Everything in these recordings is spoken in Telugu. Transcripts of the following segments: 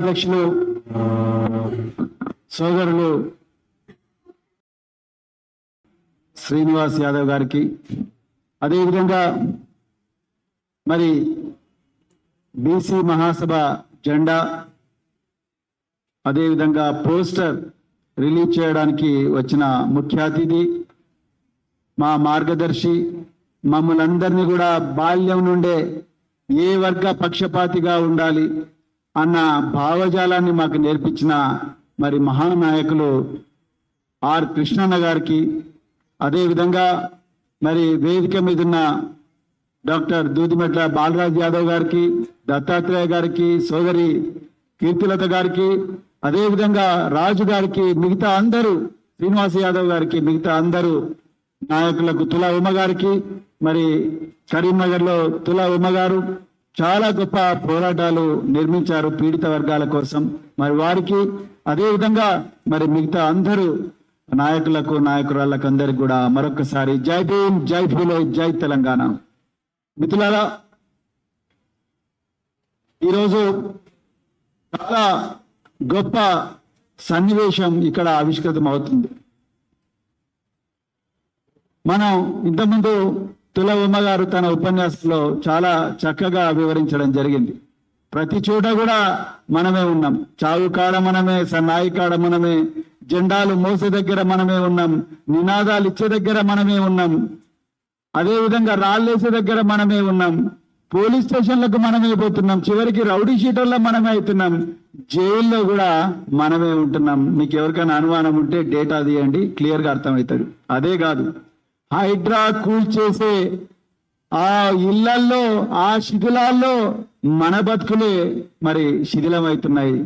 అధ్యక్షులు సోదరులు శ్రీనివాస్ యాదవ్ గారికి, అదేవిధంగా మరి బీసీ మహాసభ జెండా అదేవిధంగా పోస్టర్ రిలీజ్ చేయడానికి వచ్చిన ముఖ్య అతిథి, మా మార్గదర్శి, మమ్మల్ందరినీ కూడా బాల్యం నుండే ఏ వర్గ పక్షపాతిగా ఉండాలి అన్న భావజాలాన్ని మాకు నేర్పించిన మరి మహానాయకులు ఆర్ కృష్ణన్న గారికి, అదేవిధంగా మరి వేదిక మీద ఉన్న డాక్టర్ దూదిమెట్ల బాలరాజ్ యాదవ్ గారికి, దత్తాత్రేయ గారికి, సోదరి కీర్తిలత గారికి, అదేవిధంగా రాజు గారికి, మిగతా అందరూ శ్రీనివాస్ యాదవ్ గారికి, మిగతా అందరూ నాయకులకు, తులా ఉమ్మ గారికి, మరి కరీంనగర్లో తులా ఉమ్మ గారు చాలా గొప్ప పోరాటాలు నిర్మించారు పీడిత వర్గాల కోసం. మరి వారికి, అదేవిధంగా మరి మిగతా అందరూ నాయకులకు, నాయకురాళ్ళకు అందరికి కూడా మరొకసారి జై భీమ్, జై భూలే, జై తెలంగాణ. మిత్రులారా, ఈరోజు చాలా గొప్ప సన్నివేశం ఇక్కడ ఆవిష్కృతం అవుతుంది. మనం ఇంతకుముందు తుల ఉమ్మ గారు తన ఉపన్యాసంలో చాలా చక్కగా వివరించడం జరిగింది. ప్రతి చోట కూడా మనమే ఉన్నాం, చావు కాడ మనమే, సన్నాయి కాడ మనమే, జెండాలు మోసే దగ్గర మనమే ఉన్నాం, నినాదాలు ఇచ్చే దగ్గర మనమే ఉన్నాం, అదేవిధంగా రాళ్ళేసే దగ్గర మనమే ఉన్నాం, పోలీస్ స్టేషన్లకు మనమే పోతున్నాం, చివరికి రౌడీ షీటర్లో మనమే అవుతున్నాం, జైల్లో కూడా మనమే ఉంటున్నాం. మీకు ఎవరికైనా అనుమానం ఉంటే డేటా తీయండి, క్లియర్గా అర్థమవుతుంది. అదే కాదు, హైడ్రా కూల్చేసే ఆ ఇళ్లల్లో, ఆ శిథిలాల్లో మన బతుకులే మరి శిథిలమవుతున్నాయి.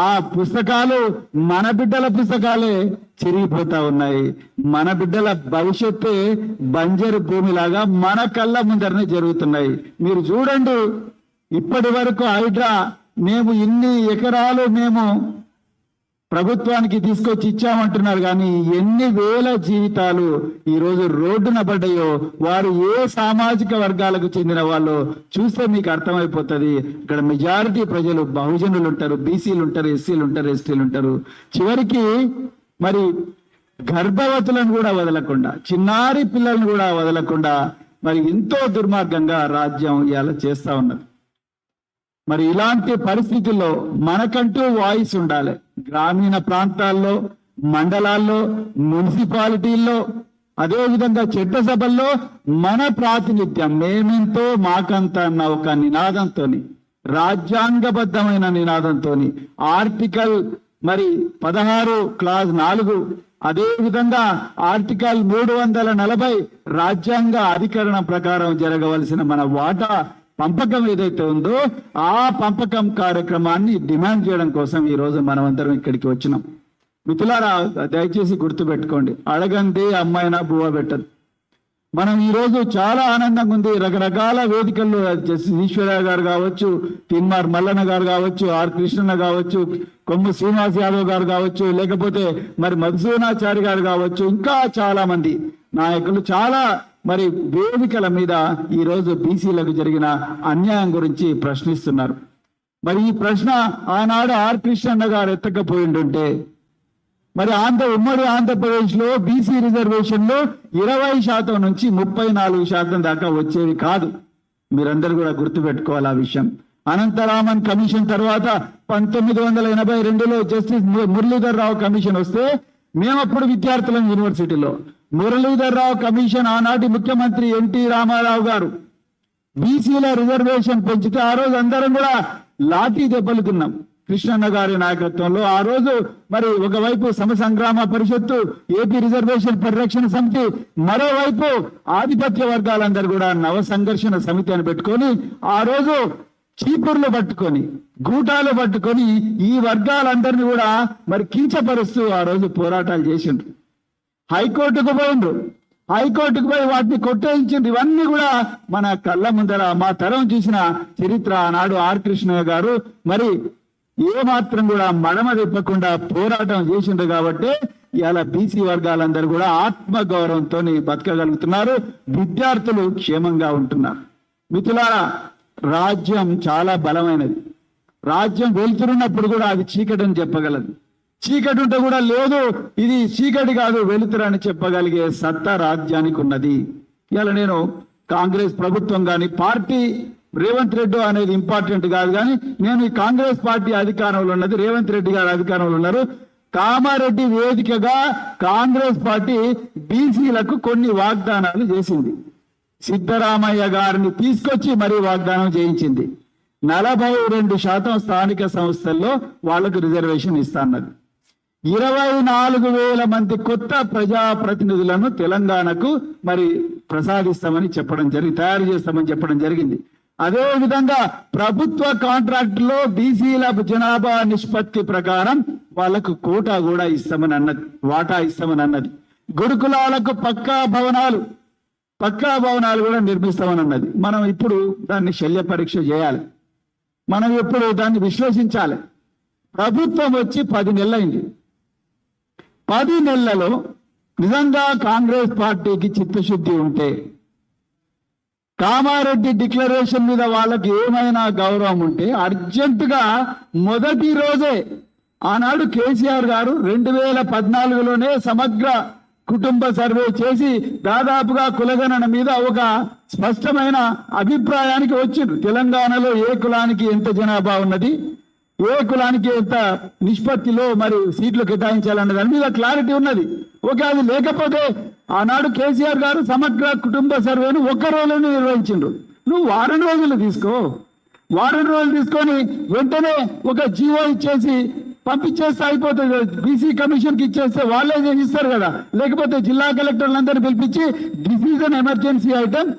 ఆ పుస్తకాలు మన బిడ్డల పుస్తకాలే చిరిగిపోతా ఉన్నాయి. మన బిడ్డల భవిష్యత్తే బంజరు భూమిలాగా మన కళ్ళ ముందరనే జరుగుతున్నాయి. మీరు చూడండి, ఇప్పటి వరకు హైడ్రా మేము ఇన్ని ఎకరాలు మేము ప్రభుత్వానికి తీసుకొచ్చి ఇచ్చామంటున్నారు, కానీ ఎన్ని వేల జీవితాలు ఈరోజు రోడ్డున పడ్డాయో, వారు ఏ సామాజిక వర్గాలకు చెందిన వాళ్ళు చూస్తే మీకు అర్థమైపోతుంది. ఇక్కడ మెజారిటీ ప్రజలు బహుజనులు ఉంటారు, బీసీలు ఉంటారు, ఎస్సీలు ఉంటారు, ఎస్టీలు ఉంటారు. చివరికి మరి గర్భవతులను కూడా వదలకుండా, చిన్నారి పిల్లలను కూడా వదలకుండా మరి ఎంతో దుర్మార్గంగా రాజ్యం ఇలా చేస్తా ఉన్నది. మరి ఇలాంటి పరిస్థితుల్లో మనకంటూ వాయిస్ ఉండాలి. గ్రామీణ ప్రాంతాల్లో, మండలాల్లో, మున్సిపాలిటీల్లో, అదేవిధంగా చట్టసభల్లో మన ప్రాతినిధ్యం మేమెంతో మాకంత అన్న ఒక నినాదంతో, రాజ్యాంగబద్ధమైన నినాదంతో, ఆర్టికల్ మరి 16 క్లాజ్ 4, అదేవిధంగా ఆర్టికల్ 340 రాజ్యాంగ అధికరణ ప్రకారం జరగవలసిన మన వాటా పంపకం ఏదైతే ఉందో ఆ పంపకం కార్యక్రమాన్ని డిమాండ్ చేయడం కోసం ఈరోజు మనమందరం ఇక్కడికి వచ్చినాం. మిత్రులారా, దయచేసి గుర్తుపెట్టుకోండి, అడగండి అమ్మాయినా బువ్వ పెట్టదు. మనం ఈరోజు చాలా ఆనందంగా ఉంది. రకరకాల వేదికల్లో ఈశ్వరయ్య గారు కావచ్చు, తిన్మార్ మల్లన్న గారు కావచ్చు, ఆర్ కృష్ణన్న కావచ్చు, కొమ్ము శ్రీనివాస్ యాదవ్ గారు కావచ్చు, లేకపోతే మరి మధుసూనాచారి గారు కావచ్చు, ఇంకా చాలా మంది నాయకులు చాలా మరి వేదికల మీద ఈరోజు బీసీలకు జరిగిన అన్యాయం గురించి ప్రశ్నిస్తున్నారు. మరి ఈ ప్రశ్న ఆనాడు ఆర్ కృష్ణన్న గారు ఎత్తకపోయింటుంటే మరి ఉమ్మడి ఆంధ్రప్రదేశ్ లో బీసీ రిజర్వేషన్లో 20% నుంచి 34% దాకా వచ్చేవి కాదు. మీరందరూ కూడా గుర్తుపెట్టుకోవాలి ఆ విషయం. అనంతరామన్ కమిషన్ తర్వాత 1982లో జస్టిస్ మురళీధర్ రావు కమిషన్ వస్తే మేమప్పుడు విద్యార్థులం యూనివర్సిటీలో. మురళీధర్ రావు కమిషన్ ఆనాటి ముఖ్యమంత్రి ఎన్టీ రామారావు గారు బీసీల రిజర్వేషన్ పెంచితే ఆ రోజు అందరం కూడా లాఠీ దెబ్బలు తిన్నాం. కృష్ణన్న గారి నాయకత్వంలో ఆ రోజు మరి ఒకవైపు సమసంగ్రామ పరిషత్తు, ఏపీ రిజర్వేషన్ పరిరక్షణ సమితి, మరోవైపు ఆధిపత్య వర్గాలందరూ కూడా నవ సంఘర్షణ సమితి అని పెట్టుకొని ఆ రోజు చీపుర్లు పట్టుకొని, గూటాలు పట్టుకొని ఈ వర్గాలందరినీ కూడా మరి కించపరుస్తూ ఆ రోజు పోరాటాలు చేసిండ్రు. హైకోర్టుకు పోయిండ్రు, హైకోర్టుకు పోయి వాటిని కొట్టేయించిండ్రు. ఇవన్నీ కూడా మన కళ్ళ ముందర మా తరం చూసిన చరిత్ర. ఆనాడు ఆర్ కృష్ణయ్య గారు మరి ఏమాత్రం కూడా మడమ తిప్పకుండా పోరాటం చేసిండ్రు కాబట్టి ఇలా బీసీ వర్గాలందరూ కూడా ఆత్మగౌరవంతో బతకగలుగుతున్నారు, విద్యార్థులు క్షేమంగా ఉంటున్నారు. మిత్రులారా, రాజ్యం చాలా బలమైనది. రాజ్యం వెలుతురున్నప్పుడు కూడా అది చీకటి అని చెప్పగలదు. చీకటి ఉంటే కూడా లేదు ఇది చీకటి కాదు వెలుతురు అని చెప్పగలిగే సత్తా రాజ్యానికి ఉన్నది. ఇలా నేను కాంగ్రెస్ ప్రభుత్వం కానీ పార్టీ రేవంత్ రెడ్డి అనేది ఇంపార్టెంట్ కాదు, కానీ నేను ఈ కాంగ్రెస్ పార్టీ అధికారంలో ఉన్నది, రేవంత్ రెడ్డి గారు అధికారంలో ఉన్నారు. కామారెడ్డి వేదికగా కాంగ్రెస్ పార్టీ బీసీలకు కొన్ని వాగ్దానాలు చేసింది. సిద్ధరామయ్య గారిని తీసుకొచ్చి మరీ వాగ్దానం చేయించింది. 42% స్థానిక సంస్థల్లో వాళ్లకు రిజర్వేషన్ ఇస్తాన్నది. 24,000 మంది కొత్త ప్రజాప్రతినిధులను తెలంగాణకు మరి ప్రసాదిస్తామని చెప్పడం తయారు చేస్తామని చెప్పడం జరిగింది. అదే విధంగా ప్రభుత్వ కాంట్రాక్టులో బీసీల జనాభా నిష్పత్తి ప్రకారం వాళ్లకు కోటా కూడా ఇస్తామని అన్నది, వాటా ఇస్తామని అన్నది. గురుకులాలకు పక్కా భవనాలు కూడా నిర్మిస్తామని అన్నది. మనం ఇప్పుడు దాన్ని శల్య పరీక్ష చేయాలి, మనం ఇప్పుడు దాన్ని విశ్లేషించాలి. ప్రభుత్వం వచ్చి 10 నెలలైంది. 10 నెలలలో నిజంగా కాంగ్రెస్ పార్టీకి చిత్తశుద్ధి ఉంటే, కామారెడ్డి డిక్లరేషన్ మీద వాళ్ళకి ఏమైనా గౌరవం ఉంటే అర్జెంటుగా మొదటి రోజే ఆనాడు కేసీఆర్ గారు 2014లోనే సమగ్ర కుటుంబ సర్వే చేసి దాదాపుగా కులగణన మీద ఒక స్పష్టమైన అభిప్రాయానికి వచ్చిండ్రు. తెలంగాణలో ఏ కులానికి ఎంత జనాభా ఉన్నది, ఏ కులానికి ఎంత నిష్పత్తిలో మరి సీట్లు కేటాయించాలన్న దాని మీద క్లారిటీ ఉన్నది. ఓకే, అది లేకపోతే ఆనాడు కేసీఆర్ గారు సమగ్ర కుటుంబ సర్వేను ఒక్క రోజులోనే నిర్వహించిండ్రు. నువ్వు వారం రోజులు తీసుకొని వెంటనే ఒక జీవో ఇచ్చేసి పంపించేస్తే అయిపోతుంది. బీసీ కమిషన్కి ఇచ్చేస్తే వాళ్ళే చేసిస్తారు కదా. లేకపోతే జిల్లా కలెక్టర్లందరినీ పిలిపించి this is an emergency item,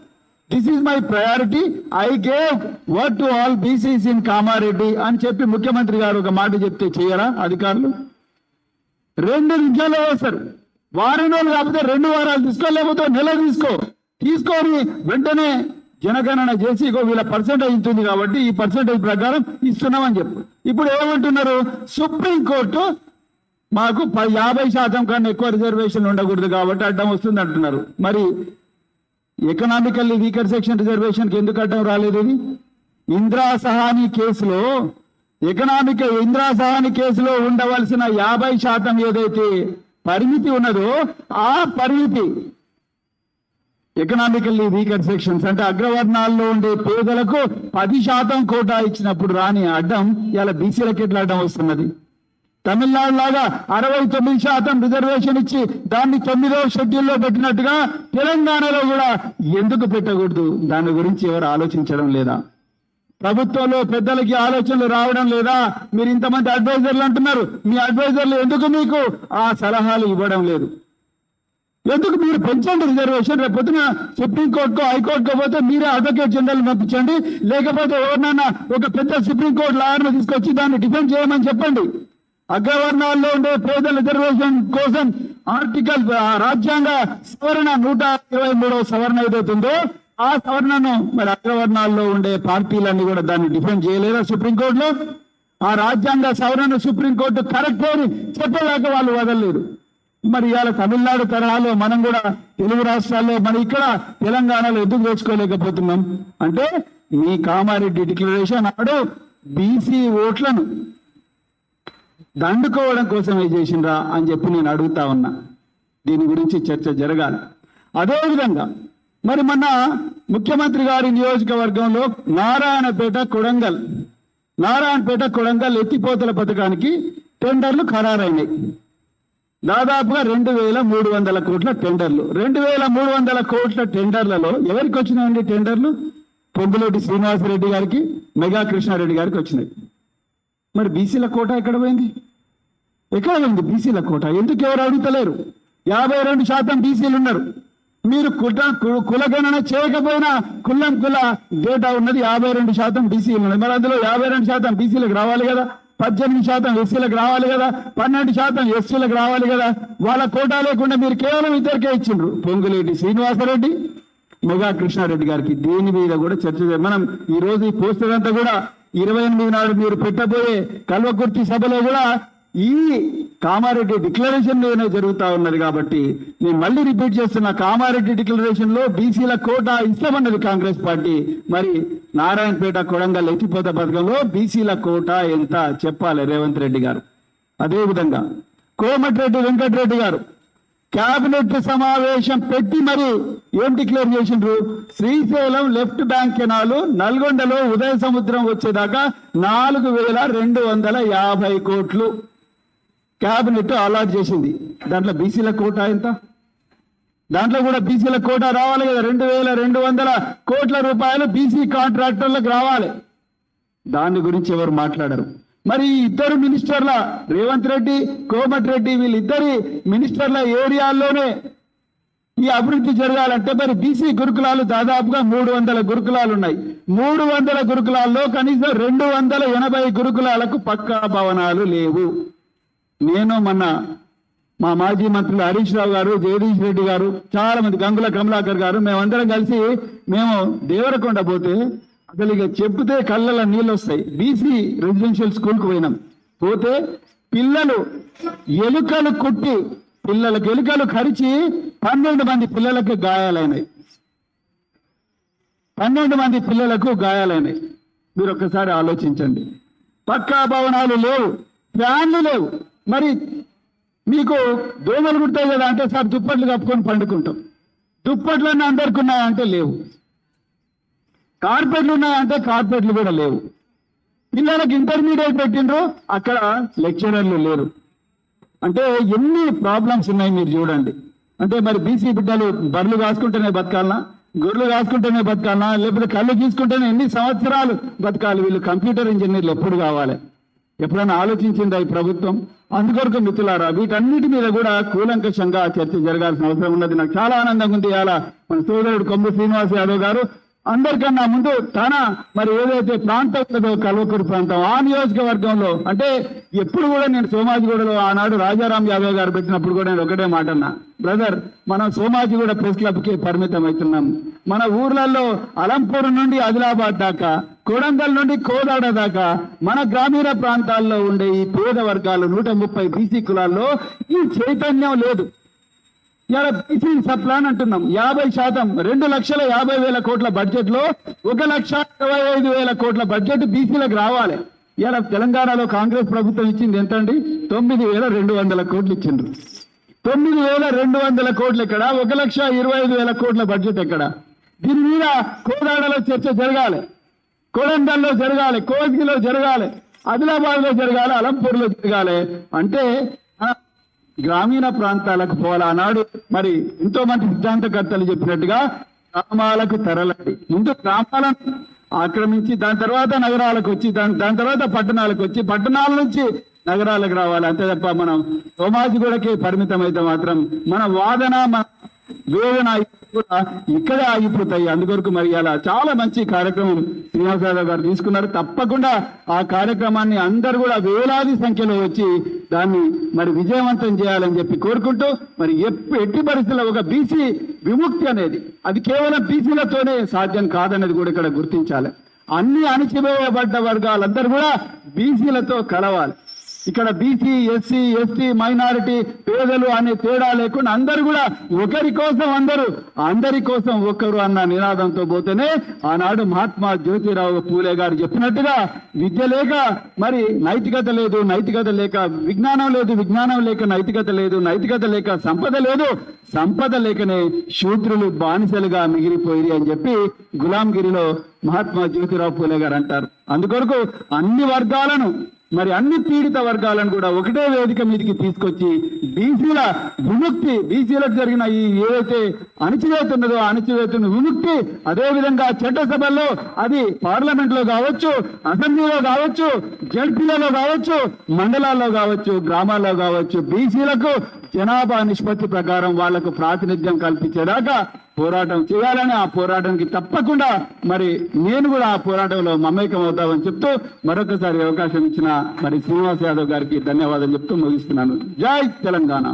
this is my priority, I gave word to all BCs in Kamareddy అని చెప్పి ముఖ్యమంత్రి గారు ఒక మాట చెప్తే చేయరా అధికారులు? 2 నిమిషాల్లో వేస్తారు. వారం రోజులు కాకపోతే 2 వారాలు తీసుకో, లేకపోతే నెల తీసుకొని వెంటనే జనగణన చేసి వీళ్ళ పర్సెంటేజ్ ఉంటుంది కాబట్టి ఈ పర్సెంటేజ్ ప్రకారం ఇస్తున్నామని చెప్పు. ఇప్పుడు ఏమంటున్నారు, సుప్రీంకోర్టు మాకు 50% కన్నా ఎక్కువ రిజర్వేషన్ ఉండకూడదు కాబట్టి అడ్డం వస్తుంది అంటున్నారు. మరి ఎకనామికల్లీ వీకర్ సెక్షన్ రిజర్వేషన్కి ఎందుకు అడ్డం రాలేదు? ఇది ఇందిరా సహాని కేసులో ఉండవలసిన 50% ఏదైతే పరిమితి ఉన్నదో ఆ పరిమితి ఎకనామికల్లీ వీకర్ సెక్షన్స్ అంటే అగ్రవర్ణాల్లో ఉండే పేదలకు 10% కోటా ఇచ్చినప్పుడు రాని అడ్డం ఇలా బీసీలకు ఎట్లా అడ్డం వస్తున్నది? తమిళనాడు లాగా 69% రిజర్వేషన్ ఇచ్చి దాన్ని 9వ షెడ్యూల్లో పెట్టినట్టుగా తెలంగాణలో కూడా ఎందుకు పెట్టకూడదు? దాని గురించి ఎవరు ఆలోచించడం లేదా? ప్రభుత్వంలో పెద్దలకి ఆలోచనలు రావడం లేదా? మీరు ఇంతమంది అడ్వైజర్లు అంటున్నారు, మీ అడ్వైజర్లు ఎందుకు మీకు ఆ సలహాలు ఇవ్వడం లేదు? ఎందుకు మీరు పెంచండి రిజర్వేషన్. రేపు పొద్దున సుప్రీంకోర్టుకో హైకోర్టుకో పోతే మీరే అడ్వకేట్ జనరల్ పంపించండి, లేకపోతే ఎవరినైనా ఒక పెద్ద సుప్రీంకోర్టు లాయర్ను తీసుకొచ్చి దాన్ని డిఫెండ్ చేయమని చెప్పండి. అగ్రవర్ణాల్లో ఉండే పేదల రిజర్వేషన్ కోసం ఆర్టికల్ రాజ్యాంగ సవరణ 123వ సవరణ ఏదైతుందో ఆ సవరణను మరి అగ్రవర్ణాల్లో ఉండే పార్టీలన్నీ కూడా దాన్ని డిఫెండ్ చేయలేదా సుప్రీంకోర్టులో? ఆ రాజ్యాంగ సవరణ సుప్రీంకోర్టు కరెక్ట్ అని చెప్పలేక వాళ్ళు వదలలేదు. మరి ఇవాళ తమిళనాడు తరహాలో మనం కూడా తెలుగు రాష్ట్రాల్లో మరి ఇక్కడ తెలంగాణలో ఎందుకు తెచ్చుకోలేకపోతున్నాం అంటే మీ కామారెడ్డి డిక్లరేషన్ నాడు బీసీ ఓట్లను దండుకోవడం కోసమే చేసిండ్రా అని చెప్పి నేను అడుగుతా ఉన్నా. దీని గురించి చర్చ జరగాలి. అదేవిధంగా మరి మొన్న ముఖ్యమంత్రి గారి నియోజకవర్గంలో నారాయణపేట కొడంగల్ ఎత్తిపోతల పథకానికి టెండర్లు ఖరారైనాయి. దాదాపుగా 2,300 కోట్ల టెండర్లు. 2,300 కోట్ల టెండర్లలో ఎవరికి వచ్చినాయండి టెండర్లు? పొంగులేటి శ్రీనివాసరెడ్డి గారికి, మెగా కృష్ణారెడ్డి గారికి వచ్చినాయి. మరి బీసీల కోట ఎక్కడ పోయింది? బీసీల కోట ఎందుకు ఎవరు అడుగుతలేరు? 52% బీసీలు ఉన్నారు. మీరు కులగణన చేయకపోయినా కులం కుల డేటా ఉన్నది. 52% బీసీలు ఉన్నది. మరి అందులో 52% బీసీలకు రావాలి కదా, 18% ఎస్సీలకు రావాలి కదా, 12% ఎస్సీలకు రావాలి కదా. వాళ్ళ కోటా లేకుండా మీరు కేవలం ఇద్దరికే ఇచ్చిండ్రు, పొంగులేటి శ్రీనివాసరెడ్డి, మెగా కృష్ణారెడ్డి గారికి. దీని మీద కూడా చర్చ మనం ఈ రోజు ఈ పోస్టర్ అంతా కూడా 28 నాడు మీరు పెట్టబోయే కల్వకుర్తి సభలో కూడా ఈ కామారెడ్డి డిక్లరేషన్ లోనే జరుగుతా ఉన్నది. కాబట్టి నేను మళ్ళీ రిపీట్ చేస్తున్నా, కామారెడ్డి డిక్లరేషన్ లో బీసీల కోటా ఇస్తామన్నది కాంగ్రెస్ పార్టీ. మరి నారాయణపేట కొడంగల్ ఎత్తిపోత పథకంలో బీసీల కోటా ఎంత చెప్పాలి రేవంత్ రెడ్డి గారు. అదేవిధంగా కోమటిరెడ్డి వెంకటరెడ్డి గారు క్యాబినెట్ సమావేశం పెట్టి మరి ఏం డిక్లేర్ చేసిండ్రు, శ్రీశైలం లెఫ్ట్ బ్యాంక్ కెనాలు నల్గొండలో ఉదయ సముద్రం వచ్చేదాకా 4250 కోట్లు క్యాబినెట్ అలాట్ చేసింది. దాంట్లో బీసీల కోటా ఎంత? దాంట్లో కూడా బీసీల కోటా రావాలి కదా. 2200 కోట్ల రూపాయలు బీసీ కాంట్రాక్టర్లకు రావాలి. దాని గురించి ఎవరు మాట్లాడరు. మరి ఇద్దరు మినిస్టర్ల రేవంత్ రెడ్డి, కోమటిరెడ్డి, వీళ్ళిద్దరి మినిస్టర్ల ఏరియాల్లోనే ఈ అభివృద్ధి జరగాలంటే మరి బీసీ గురుకులాలు దాదాపుగా 300 గురుకులాలు ఉన్నాయి. 300 గురుకులాల్లో కనీసం 280 గురుకులాలకు పక్కా భవనాలు లేవు. నేను మొన్న మా మాజీ మంత్రులు హరీష్ రావు గారు, జగదీష్ రెడ్డి గారు, చాలా మంది, గంగుల కమలాకర్ గారు, మేమందరం కలిసి మేము దేవరకొండ పోతే అసలు ఇక చెప్తే కళ్ళలో నీళ్ళు వస్తాయి. బీసీ రెసిడెన్షియల్ స్కూల్కి పోతే పిల్లలు ఎలుకలు కుట్టి, పిల్లలకు ఎలుకలు కరిచి 12 మంది పిల్లలకు గాయాలైనాయి. 12 మంది పిల్లలకు గాయాలైనాయి. మీరు ఒక్కసారి ఆలోచించండి. పక్కా భవనాలు లేవు, ఫ్యాన్లు లేవు. మరి మీకు దోమలు కుడతాయి కదా అంటే సార్ దుప్పట్లు కప్పుకొని పండుకుంటాం. దుప్పట్లన్నీ అందరికి ఉన్నాయంటే లేవు. కార్పెట్లు ఉన్నాయంటే కార్పెట్లు కూడా లేవు. పిల్లలకు ఇంటర్మీడియట్ పెట్టిండ్రు, అక్కడ లెక్చరర్లు లేరు. అంటే ఎన్ని ప్రాబ్లమ్స్ ఉన్నాయి మీరు చూడండి. అంటే మరి బీసీ బిడ్డలు బర్రెలు కాసుకుంటేనే బతకాలనా, గొర్రెలు కాసుకుంటేనే బతకాలనా, లేకపోతే కళ్ళు తీసుకుంటేనే ఎన్ని సంవత్సరాలు బతకాలి? వీళ్ళు కంప్యూటర్ ఇంజనీర్లు ఎప్పుడు కావాలి? ఎప్పుడైనా ఆలోచించిందా ఈ ప్రభుత్వం? అందుకొరకు మిత్రులారా, వీటన్నిటి మీద కూడా కూలంకషంగా చర్చ జరగాల్సిన అవసరం ఉన్నది. నాకు చాలా ఆనందంగా ఉంది. అలా మన సోదరుడు కొమ్ము శ్రీనివాస్ యాదవ్ గారు అందరికన్నా ముందు తన మరి ఏదైతే ప్రాంతం ఉందో కల్వకూరు ప్రాంతం, ఆ నియోజకవర్గంలో అంటే ఎప్పుడు కూడా నేను సోమాజిగూడలో ఆనాడు రాజారాం యాదవ్ గారు పెట్టినప్పుడు కూడా నేను ఒకటే మాట అన్నా, బ్రదర్ మనం సోమాజిగూడ ప్రెస్ క్లబ్కి పరిమితం అవుతున్నాం. మన ఊర్లలో అలంపూర్ నుండి ఆదిలాబాద్ దాకా, కొడంగల్ నుండి కోదాడ దాకా మన గ్రామీణ ప్రాంతాల్లో ఉండే ఈ పేద వర్గాలు 130 బీసీ కులాల్లో ఈ చైతన్యం లేదు. ఇలా బీసీ సప్లాన్ అంటున్నాం. 50%, 2,50,000 కోట్ల బడ్జెట్ లో 1,25,000 కోట్ల బడ్జెట్ బీసీలకు రావాలి. ఇలా తెలంగాణలో కాంగ్రెస్ ప్రభుత్వం ఇచ్చింది ఎంత అండి? 9,200 కోట్లు ఇచ్చిండ్రు. 9,200 కోట్లు ఎక్కడ? 1,25,000 కోట్ల బడ్జెట్ ఎక్కడ? దీని మీద కోదాడలో చర్చ జరగాలి, కొడంగల్లో జరగాలి, కోస్గిలో జరగాలి, ఆదిలాబాద్ లో జరగాలి, అలంపూర్లో జరగాలి. అంటే గ్రామీణ ప్రాంతాలకు పోవాలి. ఆనాడు మరి ఎంతో మంది సిద్ధాంతకర్తలు చెప్పినట్టుగా గ్రామాలకు తరలండి. ముందు గ్రామాలను ఆక్రమించి దాని తర్వాత నగరాలకు వచ్చి దాని తర్వాత పట్టణాలకు వచ్చి పట్టణాల నుంచి నగరాలకు రావాలి. అంతే తప్ప మనం సోమాజిగూడకి పరిమితం అయితే మాత్రం మన వాదన, మన వేదన కూడా ఇక్కడే ఆగిపోతాయి. అందుకొరకు మరి అలా చాలా మంచి కార్యక్రమం శ్రీనివాస్ యాదవ్ గారు తీసుకున్నారు. తప్పకుండా ఆ కార్యక్రమాన్ని అందరూ కూడా వేలాది సంఖ్యలో వచ్చి దాన్ని మరి విజయవంతం చేయాలని చెప్పి కోరుకుంటూ, మరి ఎట్టి పరిస్థితుల్లో ఒక బీసీ విముక్తి అనేది అది కేవలం బీసీలతోనే సాధ్యం కాదనేది కూడా ఇక్కడ గుర్తించాలి. అన్ని అణచివేయబడ్డ వర్గాలందరూ కూడా బీసీలతో కలవాలి. ఇక్కడ బీసీ, ఎస్సీ, ఎస్టీ, మైనారిటీ, పేదలు అనే తేడా లేకుండా అందరూ కూడా ఒకరి కోసం అందరి కోసం ఒకరు అన్న నినాదంతో పోతేనే ఆనాడు మహాత్మా జ్యోతిరావు పూలే గారు చెప్పినట్టుగా విద్య లేక మరి నైతికత లేదు, నైతికత లేక విజ్ఞానం లేదు, విజ్ఞానం లేక నైతికత లేదు, నైతికత లేక సంపద లేదు, సంపద లేకనే శూద్రులు బానిసలుగా మిగిలిపోయి అని చెప్పి గులాంగిరిలో మహాత్మా జ్యోతిరావు పూలే గారు అంటారు. అందుకొరకు అన్ని వర్గాలను మరి అన్ని పీడిత వర్గాలను కూడా ఒకటే వేదిక మీదకి తీసుకొచ్చి బీసీల విముక్తి, బీసీలకు జరిగిన ఈ ఏదైతే అణచివేత ఉన్నదో అణచివేతను విముక్తి, అదేవిధంగా చట్టసభల్లో అది పార్లమెంట్ లో కావచ్చు, అసెంబ్లీలో కావచ్చు, జడ్పీలలో కావచ్చు, మండలాల్లో కావచ్చు, గ్రామాల్లో కావచ్చు, బీసీలకు జనాభా నిష్పత్తి ప్రకారం వాళ్లకు ప్రాతినిధ్యం కల్పించేదాకా పోరాటం చేయాలని, ఆ పోరాటానికి తప్పకుండా మరి నేను కూడా ఆ పోరాటంలో మమేకం అవుతామని చెప్తూ మరొకసారి అవకాశం ఇచ్చిన మరి శ్రీనివాస్ యాదవ్ గారికి ధన్యవాదాలు చెప్తూ ముగిస్తున్నాను. జై తెలంగాణ.